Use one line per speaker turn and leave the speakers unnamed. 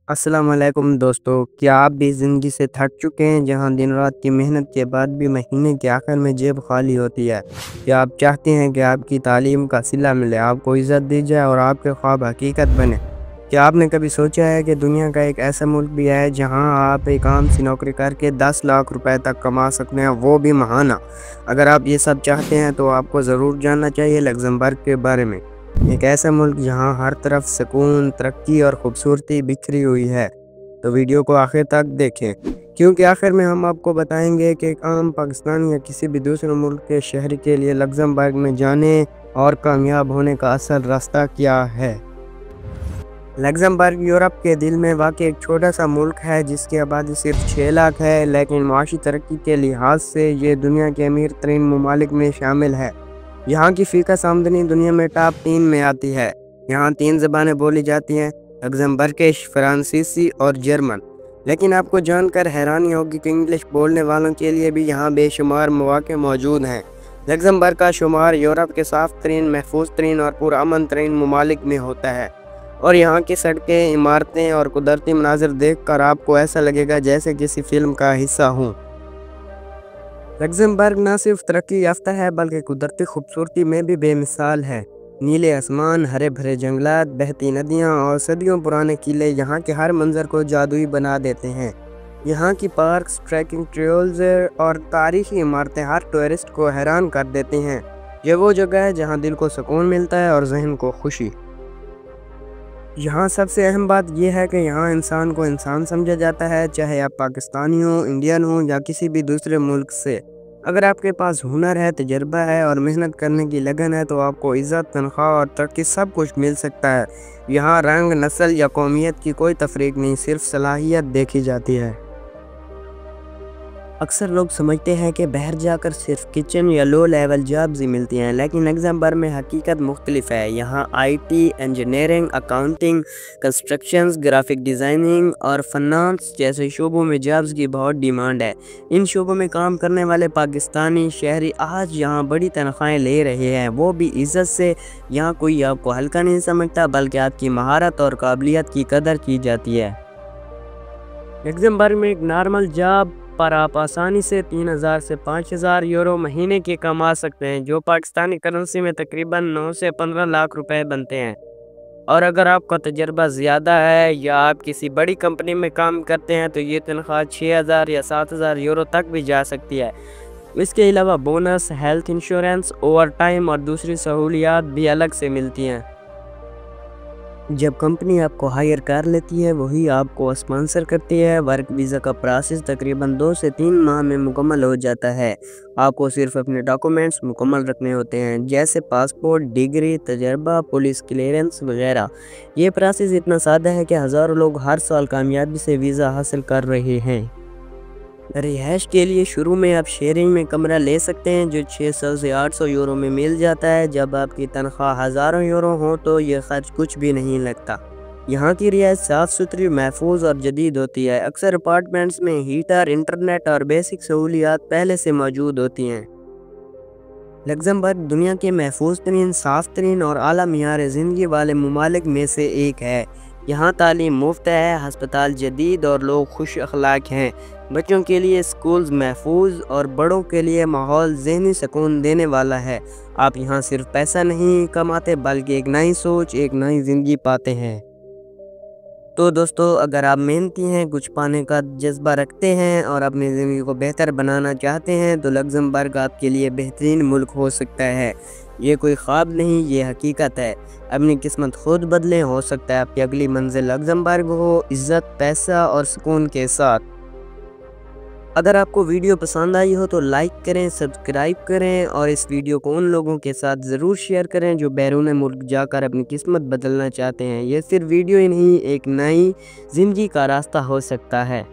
अस्सलाम वालेकुम दोस्तों, क्या आप भी ज़िंदगी से थक चुके हैं जहां दिन रात की मेहनत के बाद भी महीने के आखिर में जेब खाली होती है? क्या आप चाहते हैं कि आपकी तालीम का सिला मिले, आपको इज़्ज़त दी जाए और आपके ख्वाब हकीकत बने? क्या आपने कभी सोचा है कि दुनिया का एक ऐसा मुल्क भी है जहां आप एक आम सी नौकरी करके 10 लाख रुपए तक कमा सकते हैं, वो भी महाना? अगर आप ये सब चाहते हैं तो आपको ज़रूर जानना चाहिए लग्ज़मबर्ग के बारे में। एक ऐसा मुल्क जहां हर तरफ सुकून, तरक्की और खूबसूरती बिखरी हुई है। तो वीडियो को आखिर तक देखें, क्योंकि आखिर में हम आपको बताएंगे कि एक आम पाकिस्तानी या किसी भी दूसरे मुल्क के शहरी के लिए लग्ज़मबर्ग में जाने और कामयाब होने का असल रास्ता क्या है। लग्ज़मबर्ग यूरोप के दिल में वाक़ई एक छोटा सा मुल्क है जिसकी आबादी सिर्फ 6 लाख है, लेकिन माशी तरक्की के लिहाज से ये दुनिया के अमीर तरीन ममालिक में शामिल है। यहाँ की फ़ीकस आमदनी दुनिया में टॉप 3 में आती है। यहाँ 3 ज़बानें बोली जाती हैं, लग्ज़मबर्गिश, फ्रांसीसी और जर्मन। लेकिन आपको जानकर हैरानी होगी कि इंग्लिश बोलने वालों के लिए भी यहाँ बेशुमार मौक़े मौजूद हैं। लग्ज़मबर्ग का शुमार यूरोप के साफ़ तरीन, महफूज तरीन और पुरअमन तरीन ममालिक में होता है, और यहाँ की सड़कें, इमारतें और कुदरती मनाज़िर देखकर आपको ऐसा लगेगा जैसे किसी फ़िल्म का हिस्सा हों। लग्ज़मबर्ग न सिर्फ तरक्की याफ्ता है बल्कि कुदरती खूबसूरती में भी बेमिसाल है। नीले आसमान, हरे भरे जंगलात, बहती नदियाँ और सदियों पुराने किले यहाँ के हर मंजर को जादुई बना देते हैं। यहाँ की पार्क्स, ट्रैकिंग ट्रेल्स और तारीखी इमारतें हर टूरिस्ट को हैरान कर देती हैं। ये वो जगह है जहाँ दिल को सुकून मिलता है और जहन को खुशी। यहाँ सबसे अहम बात यह है कि यहाँ इंसान को इंसान समझा जाता है, चाहे आप पाकिस्तानी हो, इंडियन हो या किसी भी दूसरे मुल्क से। अगर आपके पास हुनर है, तजर्बा है और मेहनत करने की लगन है तो आपको इज़्ज़त, तनख्वाह और तरक्की सब कुछ मिल सकता है। यहाँ रंग, नस्ल या कौमियत की कोई तफरीक नहीं, सिर्फ सलाहियत देखी जाती है। अक्सर लोग समझते हैं कि बाहर जाकर सिर्फ किचन या लो लेवल जॉब्स ही मिलती हैं, लेकिन लग्ज़मबर्ग में हकीकत मुख्तलिफ है। यहाँ IT, engineering, accounting, constructions, graphic designing और फाइनेंस जैसे शोबों में जॉब्स की बहुत डिमांड है। इन शोबों में काम करने वाले पाकिस्तानी शहरी आज यहाँ बड़ी तनख्वाहें ले रहे हैं, वो भी इज़्ज़त से। यहाँ कोई आपको हल्का नहीं समझता, बल्कि आपकी महारत और काबिलियत की कदर की जाती है। लग्ज़मबर्ग में एक नॉर्मल जॉब पर आप आसानी से 3000 से 5000 यूरो महीने के कमा सकते हैं, जो पाकिस्तानी करेंसी में तकरीबन 9 से 15 लाख रुपए बनते हैं। और अगर आपका तजर्बा ज़्यादा है या आप किसी बड़ी कंपनी में काम करते हैं तो ये तनख्वाह 6000 या 7000 यूरो तक भी जा सकती है। इसके अलावा bonus, health insurance, over time और दूसरी सहूलियात भी अलग से मिलती हैं। जब कंपनी आपको हायर कर लेती है वही आपको स्पॉन्सर करती है। वर्क वीज़ा का प्रोसेस तकरीबन 2 से 3 माह में मुकम्मल हो जाता है। आपको सिर्फ अपने डॉक्यूमेंट्स मुकम्मल रखने होते हैं, जैसे पासपोर्ट, डिग्री, तजर्बा, पुलिस क्लियरेंस वगैरह। ये प्रोसेस इतना सादा है कि हज़ारों लोग हर साल कामयाबी से वीज़ा हासिल कर रहे हैं। रिहाइश के लिए शुरू में आप शेयरिंग में कमरा ले सकते हैं, जो 600 से 800 यूरो में मिल जाता है। जब आपकी तनख्वाह हज़ारों यूरो हो तो यह खर्च कुछ भी नहीं लगता। यहाँ की रिहाइश साफ़ सुथरी, महफूज और जदीद होती है। अक्सर अपार्टमेंट्स में हीटर, इंटरनेट और बेसिक सहूलियात पहले से मौजूद होती हैं। लग्ज़मबर्ग दुनिया के महफूज तरीन, साफ़ तरीन और आला मियार ज़िंदगी वाले ममालिक में से एक है। यहाँ तालीम मुफ्त है, हस्पताल जदीद और लोग खुश अखलाक हैं। बच्चों के लिए स्कूल्स महफूज और बड़ों के लिए माहौल ज़हनी सुकून देने वाला है। आप यहाँ सिर्फ पैसा नहीं कमाते बल्कि एक नई सोच, एक नई ज़िंदगी पाते हैं। तो दोस्तों, अगर आप मेहनती हैं, कुछ पाने का जज्बा रखते हैं और अपनी ज़िंदगी को बेहतर बनाना चाहते हैं तो लग्ज़मबर्ग आपके लिए बेहतरीन मुल्क हो सकता है। ये कोई ख्वाब नहीं, ये हकीकत है। अपनी किस्मत खुद बदलें, हो सकता है आपकी अगली मंजिल लग्ज़मबर्ग हो, इज़्ज़त, पैसा और सुकून के साथ। अगर आपको वीडियो पसंद आई हो तो लाइक करें, सब्सक्राइब करें और इस वीडियो को उन लोगों के साथ ज़रूर शेयर करें जो बैरून मुल्क जाकर अपनी किस्मत बदलना चाहते हैं। ये सिर्फ वीडियो ही नहीं, एक नई ज़िंदगी का रास्ता हो सकता है।